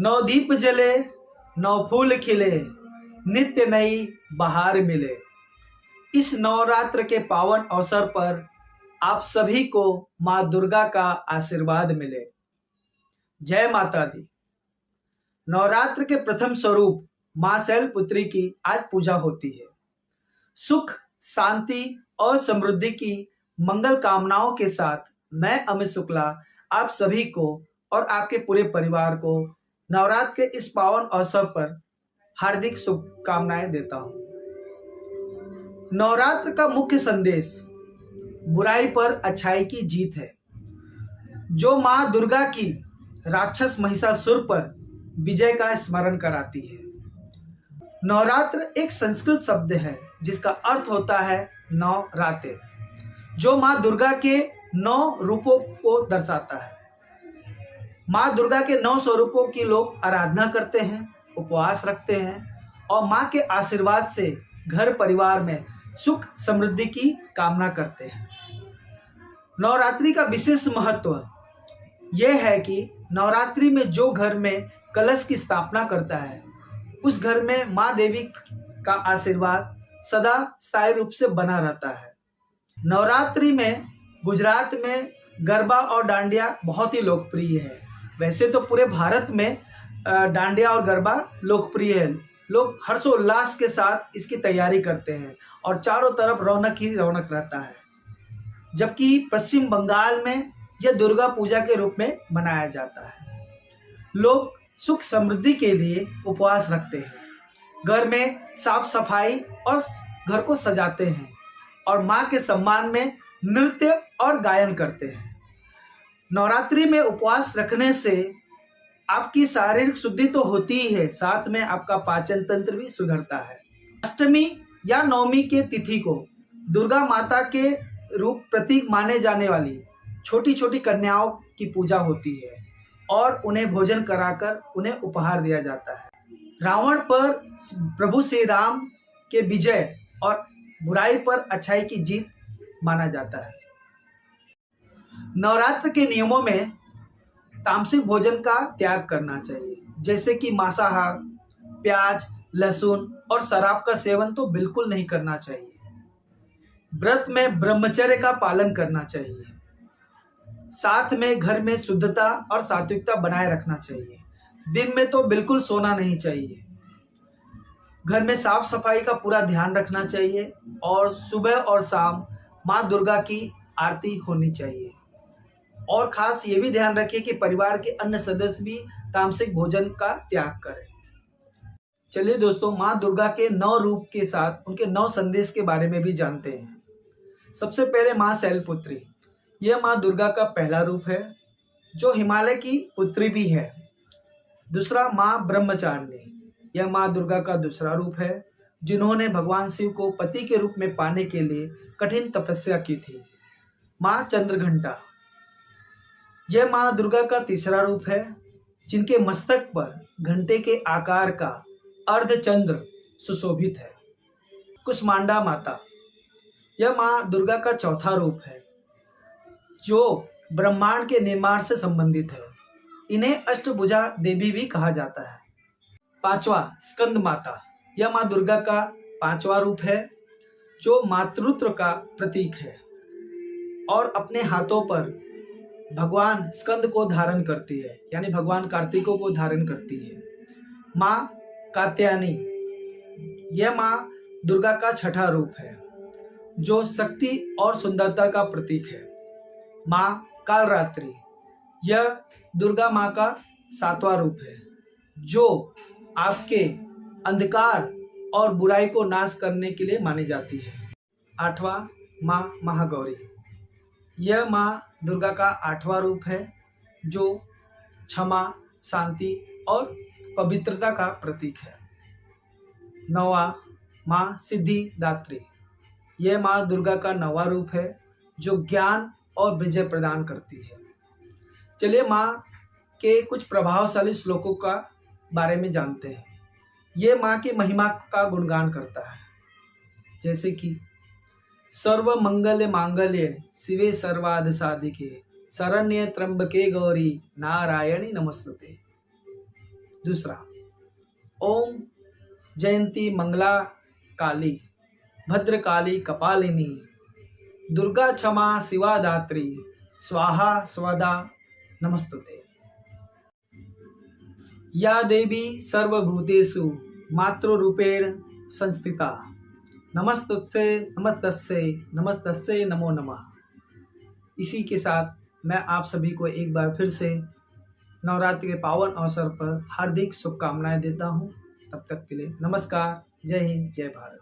नवदीप जले, नव फूल खिले, नित्य नई बहार मिले। इस नवरात्र के पावन अवसर पर आप सभी को माँ दुर्गा का आशीर्वाद मिले। जय माता दी। नवरात्र के प्रथम स्वरूप माँ शैलपुत्री की आज पूजा होती है। सुख, शांति और समृद्धि की मंगल कामनाओं के साथ मैं अमित शुक्ला आप सभी को और आपके पूरे परिवार को नवरात्र के इस पावन अवसर पर हार्दिक शुभकामनाएं देता हूं। नवरात्र का मुख्य संदेश बुराई पर अच्छाई की जीत है, जो मां दुर्गा की राक्षस महिषासुर पर विजय का स्मरण कराती है। नवरात्र एक संस्कृत शब्द है जिसका अर्थ होता है नौ रातें, जो मां दुर्गा के 9 रूपों को दर्शाता है। मां दुर्गा के 9 स्वरूपों की लोग आराधना करते हैं, उपवास रखते हैं और मां के आशीर्वाद से घर परिवार में सुख समृद्धि की कामना करते हैं। नवरात्रि का विशेष महत्व यह है कि नवरात्रि में जो घर में कलश की स्थापना करता है, उस घर में मां देवी का आशीर्वाद सदा स्थायी रूप से बना रहता है। नवरात्रि में गुजरात में गरबा और डांडिया बहुत ही लोकप्रिय है। वैसे तो पूरे भारत में डांडिया और गरबा लोकप्रिय है। लोग हर्षोल्लास के साथ इसकी तैयारी करते हैं और चारों तरफ रौनक ही रौनक रहता है। जबकि पश्चिम बंगाल में यह दुर्गा पूजा के रूप में मनाया जाता है। लोग सुख समृद्धि के लिए उपवास रखते हैं, घर में साफ सफाई और घर को सजाते हैं और मां के सम्मान में नृत्य और गायन करते हैं। नवरात्रि में उपवास रखने से आपकी शारीरिक शुद्धि तो होती ही है, साथ में आपका पाचन तंत्र भी सुधरता है। अष्टमी या नवमी के तिथि को दुर्गा माता के रूप प्रतीक माने जाने वाली छोटी छोटी कन्याओं की पूजा होती है और उन्हें भोजन कराकर उन्हें उपहार दिया जाता है। रावण पर प्रभु श्री राम के विजय और बुराई पर अच्छाई की जीत माना जाता है। नवरात्र के नियमों में तामसिक भोजन का त्याग करना चाहिए, जैसे कि मांसाहार, प्याज, लहसुन और शराब का सेवन तो बिल्कुल नहीं करना चाहिए। व्रत में ब्रह्मचर्य का पालन करना चाहिए। साथ में घर में शुद्धता और सात्विकता बनाए रखना चाहिए। दिन में तो बिल्कुल सोना नहीं चाहिए। घर में साफ सफाई का पूरा ध्यान रखना चाहिए और सुबह और शाम माँ दुर्गा की आरती होनी चाहिए। और खास ये भी ध्यान रखिए कि परिवार के अन्य सदस्य भी तामसिक भोजन का त्याग करें। चलिए दोस्तों, माँ दुर्गा के 9 रूप के साथ उनके 9 संदेश के बारे में भी जानते हैं। सबसे पहले माँ शैलपुत्री। यह माँ दुर्गा का पहला रूप है, जो हिमालय की पुत्री भी है। दूसरा माँ ब्रह्मचारिणी। यह माँ दुर्गा का दूसरा रूप है, जिन्होंने भगवान शिव को पति के रूप में पाने के लिए कठिन तपस्या की थी। माँ चंद्रघंटा। यह माँ दुर्गा का तीसरा रूप है, जिनके मस्तक पर घंटे के आकार का अर्धचंद्र सुशोभित है। कुष्मांडा माता। यह माँ दुर्गा का चौथा रूप है, जो ब्रह्मांड के निर्माण से संबंधित है। इन्हें अष्टभुजा देवी भी कहा जाता है। पांचवा स्कंद माता। यह माँ दुर्गा का 5वां रूप है, जो मातृत्व का प्रतीक है और अपने हाथों पर भगवान स्कंद को धारण करती है, यानी भगवान कार्तिकों को धारण करती है। माँ कात्यायनी। यह माँ दुर्गा का 6ठा रूप है, जो शक्ति और सुंदरता का प्रतीक है। माँ कालरात्रि। यह दुर्गा माँ का 7वां रूप है, जो आपके अंधकार और बुराई को नाश करने के लिए मानी जाती है। 8वां माँ महागौरी। यह माँ दुर्गा का 8वां रूप है, जो क्षमा, शांति और पवित्रता का प्रतीक है। 9वां माँ सिद्धिदात्री। यह माँ दुर्गा का 9वां रूप है, जो ज्ञान और विजय प्रदान करती है। चलिए माँ के कुछ प्रभावशाली श्लोकों का बारे में जानते हैं। ये माँ की महिमा का गुणगान करता है, जैसे कि सर्व मंगल मांगल्ये शिवे सर्वार्थ साधिके शरण्ये त्र्यंबके गौरी नारायणी नमस्तुते। दूसरा, ओम जयंती मंगला काली भद्रकाली कपालिनी दुर्गा क्षमा शिवा दात्री स्वाहा स्वदा नमस्तुते। या देवी सर्वभूतेषु मातृरूपेण संस्थिता नमस्तस्यै नमस्तस्यै नमस्तस्यै नमो नमः। इसी के साथ मैं आप सभी को एक बार फिर से नवरात्रि के पावन अवसर पर हार्दिक शुभकामनाएं देता हूं। तब तक के लिए नमस्कार। जय हिंद, जय भारत।